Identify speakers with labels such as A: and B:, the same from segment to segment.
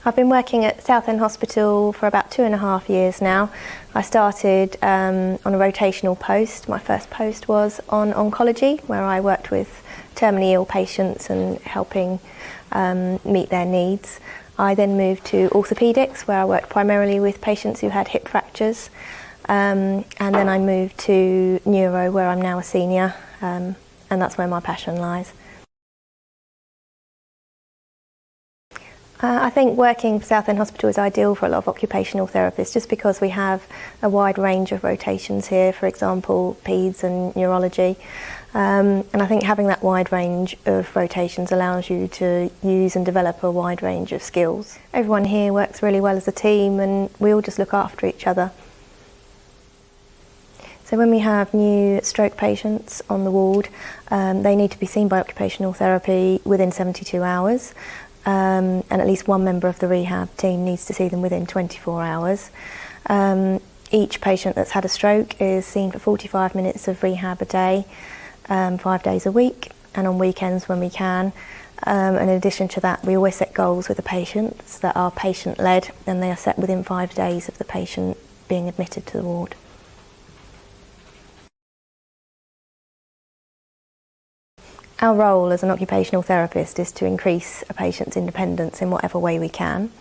A: I've been working at Southend Hospital for about 2.5 years now. I started on a rotational post. My first post was on oncology, where I worked with terminally ill patients and helping meet their needs. I then moved to orthopaedics, where I worked primarily with patients who had hip fractures. And then I moved to neuro, where I'm now a senior, and that's where my passion lies. I think working for Southend Hospital is ideal for a lot of occupational therapists, just because we have a wide range of rotations here, for example, peds and neurology. And I think having that wide range of rotations allows you to use and develop a wide range of skills. Everyone here works really well as a team, and we all just look after each other. So when we have new stroke patients on the ward, they need to be seen by occupational therapy within 72 hours. And at least one member of the rehab team needs to see them within 24 hours. Each patient that's had a stroke is seen for 45 minutes of rehab a day, 5 days a week, and on weekends when we can. And in addition to that, we always set goals with the patients that are patient-led, and they are set within 5 days of the patient being admitted to the ward. Our role as an occupational therapist is to increase a patient's independence in whatever way we can.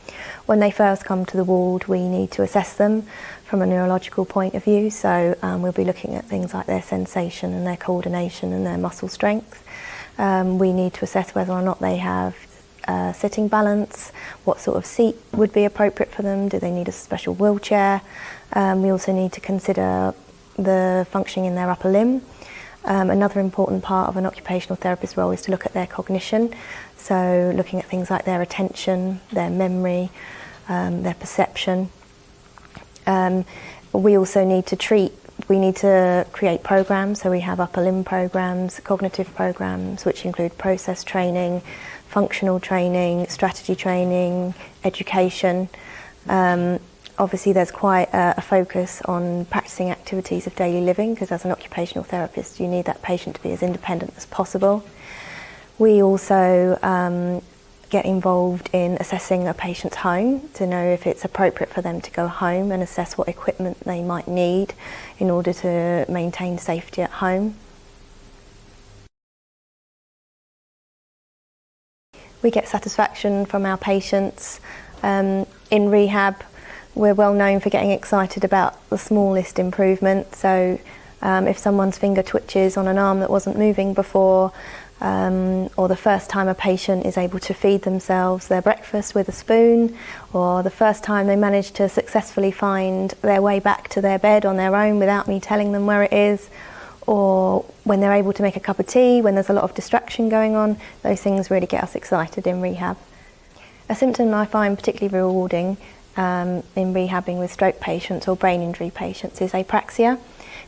A: When they first come to the ward, we need to assess them from a neurological point of view, so we'll be looking at things like their sensation and their coordination and their muscle strength. We need to assess whether or not they have sitting balance, what sort of seat would be appropriate for them, do they need a special wheelchair. We also need to consider the functioning in their upper limb. Another important part of an occupational therapist's role is to look at their cognition, so looking at things like their attention, their memory, their perception. We also need to create programs, so we have upper limb programs, cognitive programs, which include process training, functional training, strategy training, education. Obviously there's quite a focus on practicing activities of daily living, because as an occupational therapist you need that patient to be as independent as possible. We also get involved in assessing a patient's home to know if it's appropriate for them to go home, and assess what equipment they might need in order to maintain safety at home. We get satisfaction from our patients. In rehab, we're well known for getting excited about the smallest improvement. So if someone's finger twitches on an arm that wasn't moving before, or the first time a patient is able to feed themselves their breakfast with a spoon, or the first time they manage to successfully find their way back to their bed on their own without me telling them where it is, or when they're able to make a cup of tea when there's a lot of distraction going on, those things really get us excited in rehab. A symptom I find particularly rewarding in rehabbing with stroke patients or brain injury patients is apraxia.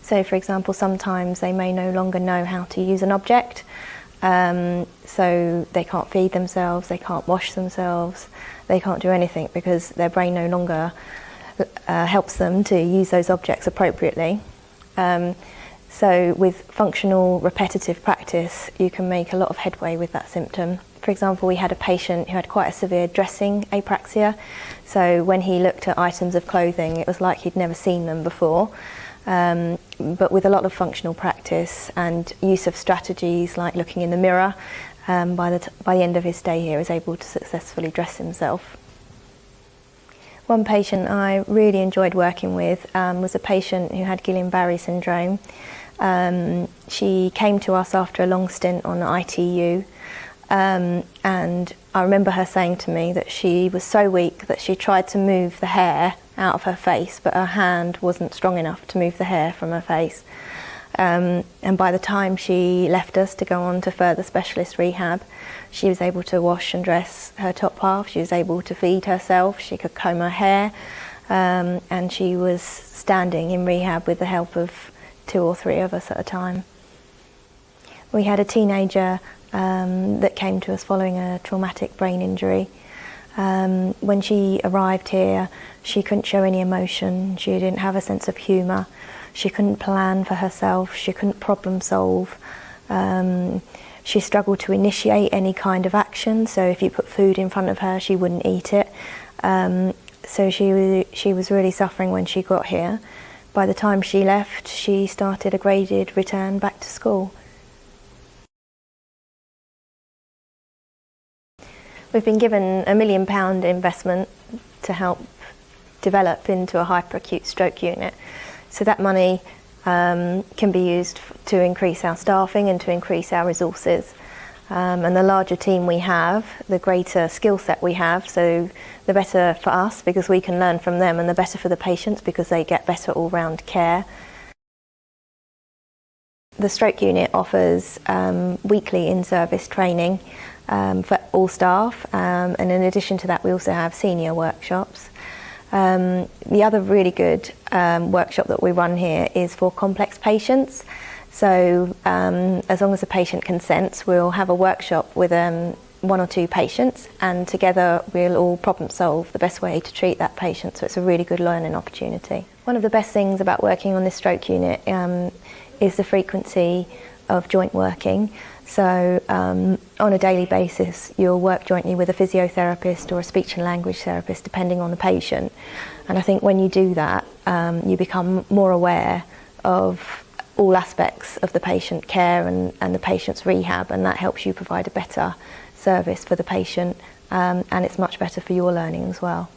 A: So for example, sometimes they may no longer know how to use an object, so they can't feed themselves, they can't wash themselves, they can't do anything because their brain no longer helps them to use those objects appropriately. So with functional repetitive practice you can make a lot of headway with that symptom. For example, we had a patient who had quite a severe dressing apraxia, so when he looked at items of clothing it was like he'd never seen them before. But with a lot of functional practice and use of strategies like looking in the mirror, by the end of his stay here he was able to successfully dress himself. One patient I really enjoyed working with was a patient who had Guillain-Barré syndrome. She came to us after a long stint on ITU. And I remember her saying to me that she was so weak that she tried to move the hair out of her face, but her hand wasn't strong enough to move the hair from her face. And by the time she left us to go on to further specialist rehab, she was able to wash and dress her top half, she was able to feed herself, she could comb her hair, and she was standing in rehab with the help of 2 or 3 of us at a time. We had a teenager that came to us following a traumatic brain injury. When she arrived here, she couldn't show any emotion, she didn't have a sense of humour, she couldn't plan for herself, she couldn't problem solve. She struggled to initiate any kind of action, so if you put food in front of her she wouldn't eat it. So she was really suffering when she got here. By the time she left, she started a graded return back to school. We've been given £1 million investment to help develop into a hyper acute stroke unit. So that money can be used to increase our staffing and to increase our resources. And the larger team we have, the greater skill set we have, so the better for us because we can learn from them, and the better for the patients because they get better all-round care. The stroke unit offers weekly in-service training for all staff, and in addition to that we also have senior workshops. The other really good workshop that we run here is for complex patients. So as long as the patient consents, we'll have a workshop with 1 or 2 patients, and together we'll all problem solve the best way to treat that patient. So it's a really good learning opportunity. One of the best things about working on this stroke unit is the frequency of joint working. So on a daily basis you'll work jointly with a physiotherapist or a speech and language therapist depending on the patient, and I think when you do that you become more aware of all aspects of the patient care and the patient's rehab, and that helps you provide a better service for the patient, and it's much better for your learning as well.